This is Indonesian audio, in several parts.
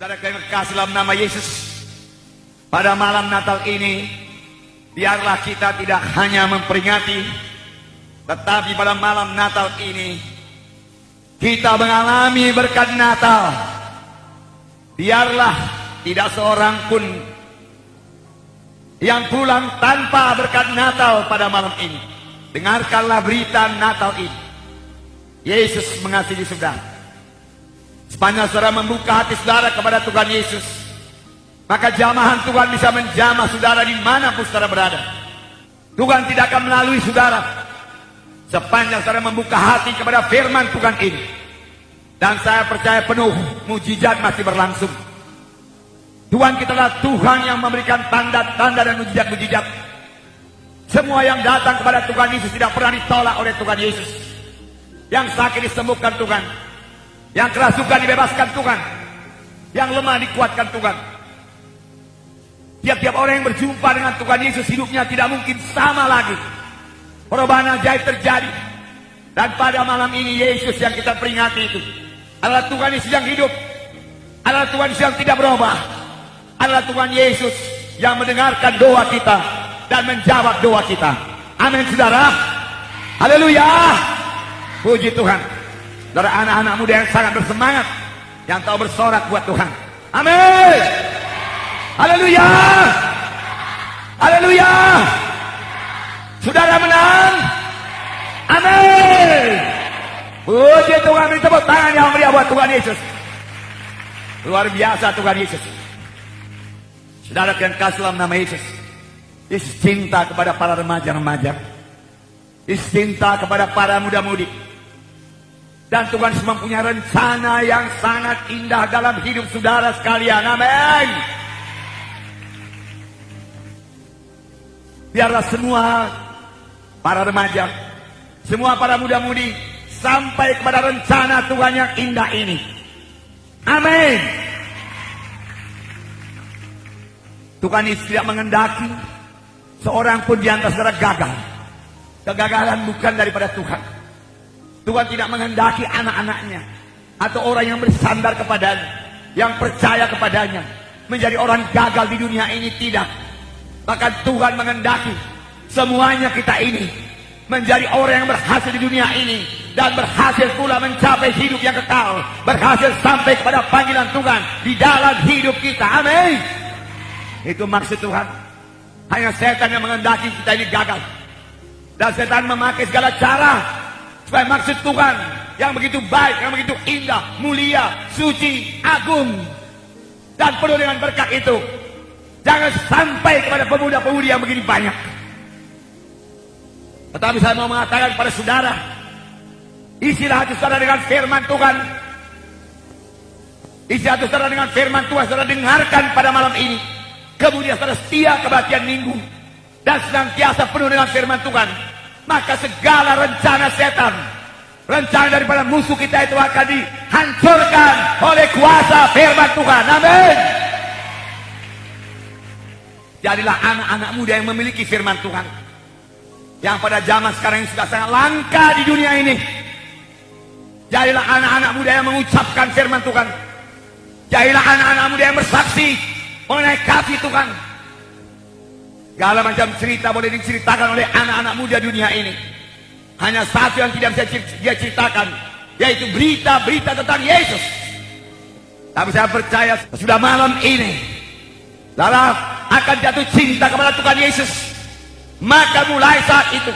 Saudara yang terkasih dalam nama Yesus, pada malam Natal ini, biarlah kita tidak hanya memperingati, tetapi pada malam Natal ini, kita mengalami berkat Natal. Biarlah tidak seorang pun yang pulang tanpa berkat Natal pada malam ini. Dengarkanlah berita Natal ini. Yesus mengasihi saudara. Sepanjang saudara membuka hati saudara kepada Tuhan Yesus, maka jamahan Tuhan bisa menjamah saudara dimanapun saudara berada. Tuhan tidak akan melalui saudara sepanjang saudara membuka hati kepada firman Tuhan ini. Dan saya percaya penuh mujizat masih berlangsung. Tuhan kita adalah Tuhan yang memberikan tanda-tanda dan mujizat-mujizat. Semua yang datang kepada Tuhan Yesus tidak pernah ditolak oleh Tuhan Yesus. Yang sakit disembuhkan Tuhan, yang kerasukan dibebaskan Tuhan, yang lemah dikuatkan Tuhan. Tiap-tiap orang yang berjumpa dengan Tuhan Yesus, hidupnya tidak mungkin sama lagi. Perubahan ajaib terjadi. Dan pada malam ini Yesus yang kita peringati itu adalah Tuhan Yesus yang hidup, adalah Tuhan Yesus yang tidak berubah, adalah Tuhan Yesus yang mendengarkan doa kita dan menjawab doa kita. Amin saudara. Haleluya. Puji Tuhan. Saudara, anak-anak muda yang sangat bersemangat, yang tahu bersorak buat Tuhan. Amin. Haleluya. Haleluya. Saudara menang. Amin. Puji Tuhan. Beri tepuk tangan yang meriah buat Tuhan Yesus. Luar biasa Tuhan Yesus. Saudara yang kasih dalam nama Yesus. Yesus cinta kepada para remaja-remaja. Yesus cinta kepada para muda-mudi. Dan Tuhan mempunyai rencana yang sangat indah dalam hidup saudara sekalian. Amin. Biarlah semua para remaja, semua para muda-mudi sampai kepada rencana Tuhan yang indah ini. Amin. Tuhan Yesus tidak mengendaki seorang pun di antara saudara gagal. Kegagalan bukan daripada Tuhan. Tuhan tidak menghendaki anak-anaknya atau orang yang bersandar kepadanya, yang percaya kepadanya, menjadi orang gagal di dunia ini. Tidak. Bahkan Tuhan menghendaki semuanya kita ini menjadi orang yang berhasil di dunia ini, dan berhasil pula mencapai hidup yang kekal, berhasil sampai kepada panggilan Tuhan di dalam hidup kita. Amin. Itu maksud Tuhan. Hanya setan yang menghendaki kita ini gagal, dan setan memakai segala cara supaya maksud Tuhan yang begitu baik, yang begitu indah, mulia, suci, agung, dan penuh dengan berkat itu jangan sampai kepada pemuda-pemudi yang begini banyak. Tetapi saya mau mengatakan kepada saudara, isilah hati saudara dengan firman Tuhan. Isi hati saudara dengan firman Tuhan. Saudara dengarkan pada malam ini. Kemudian saudara setia kebaktian minggu dan senantiasa penuh dengan firman Tuhan. Maka segala rencana setan, rencana daripada musuh kita itu akan dihancurkan oleh kuasa firman Tuhan. Amin. Jadilah anak-anak muda yang memiliki firman Tuhan, yang pada zaman sekarang ini sudah sangat langka di dunia ini. Jadilah anak-anak muda yang mengucapkan firman Tuhan. Jadilah anak-anak muda yang bersaksi mengenai kasih Tuhan. Segala macam cerita boleh diceritakan oleh anak-anak muda dunia ini. Hanya satu yang tidak bisa dia ceritakan, yaitu berita-berita tentang Yesus. Tapi saya percaya sudah malam ini saudara akan jatuh cinta kepada Tuhan Yesus. Maka mulai saat itu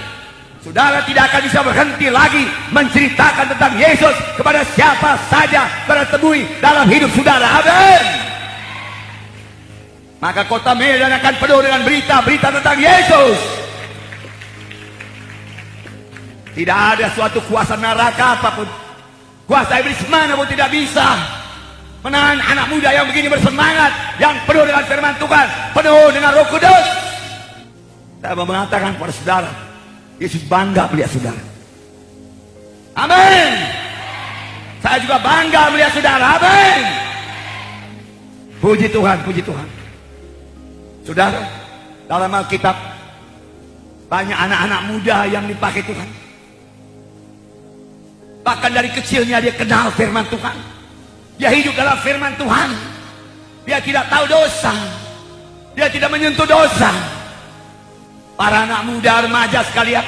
saudara tidak akan bisa berhenti lagi menceritakan tentang Yesus kepada siapa saja saudara temui dalam hidup saudara. Amin. Maka kota Medan akan penuh dengan berita-berita tentang Yesus. Tidak ada suatu kuasa neraka apapun, kuasa iblis manapun tidak bisa menahan anak muda yang begini bersemangat, yang penuh dengan firman Tuhan, penuh dengan Roh Kudus. Saya mau mengatakan kepada saudara, Yesus bangga melihat saudara. Amin. Saya juga bangga melihat saudara. Amin. Puji Tuhan, puji Tuhan. Saudara, dalam Alkitab banyak anak-anak muda yang dipakai Tuhan. Bahkan dari kecilnya dia kenal firman Tuhan. Dia hidup dalam firman Tuhan. Dia tidak tahu dosa. Dia tidak menyentuh dosa. Para anak muda remaja sekalian,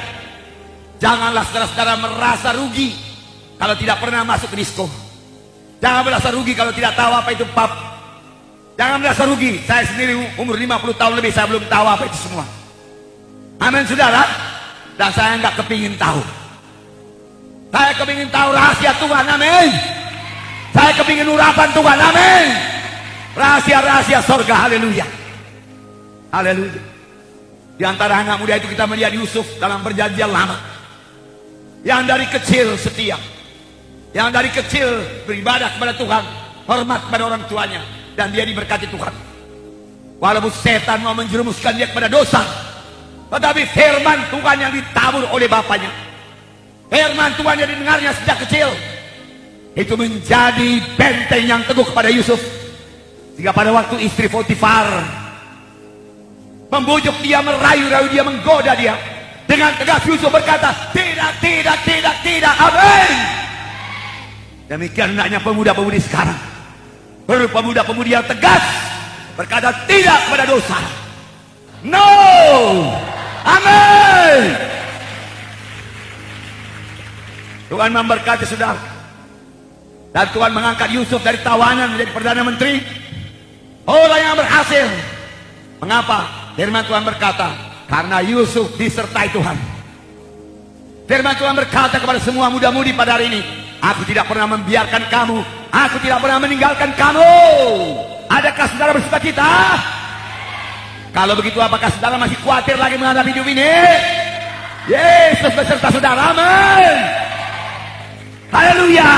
janganlah saudara-saudara merasa rugi kalau tidak pernah masuk ke disko. Jangan merasa rugi kalau tidak tahu apa itu pub. Jangan merasa rugi. Saya sendiri umur 50 tahun lebih, saya belum tahu apa itu semua. Amin saudara. Dan saya nggak kepingin tahu. Saya kepingin tahu rahasia Tuhan. Amin. Saya kepingin urapan Tuhan. Amin. Rahasia-rahasia sorga. Haleluya. Haleluya. Di antara anak muda itu kita melihat Yusuf dalam perjanjian lama, yang dari kecil setia, yang dari kecil beribadah kepada Tuhan, hormat kepada orang tuanya, dan dia diberkati Tuhan. Walaupun setan mau menjerumuskan dia kepada dosa, tetapi firman Tuhan yang ditabur oleh bapaknya, firman Tuhan yang didengarnya sejak kecil, itu menjadi benteng yang teguh kepada Yusuf. Sehingga pada waktu istri Potifar membujuk dia, merayu-rayu dia, menggoda dia, dengan tegas Yusuf berkata, tidak, tidak, tidak, tidak. Amin. Demikian hendaknya pemuda-pemudi sekarang, pemuda-pemudi yang tegas, berkata tidak kepada dosa. No. Amin. Tuhan memberkati saudara. Dan Tuhan mengangkat Yusuf dari tawanan menjadi Perdana Menteri, orang yang berhasil. Mengapa? Firman Tuhan berkata, karena Yusuf disertai Tuhan. Firman Tuhan berkata kepada semua muda-mudi pada hari ini, aku tidak pernah membiarkan kamu, aku tidak pernah meninggalkan kamu. Adakah saudara bersuka cita? Kalau begitu, apakah saudara masih khawatir lagi menghadapi hidup ini? Yesus beserta saudara. Amin. Haleluya.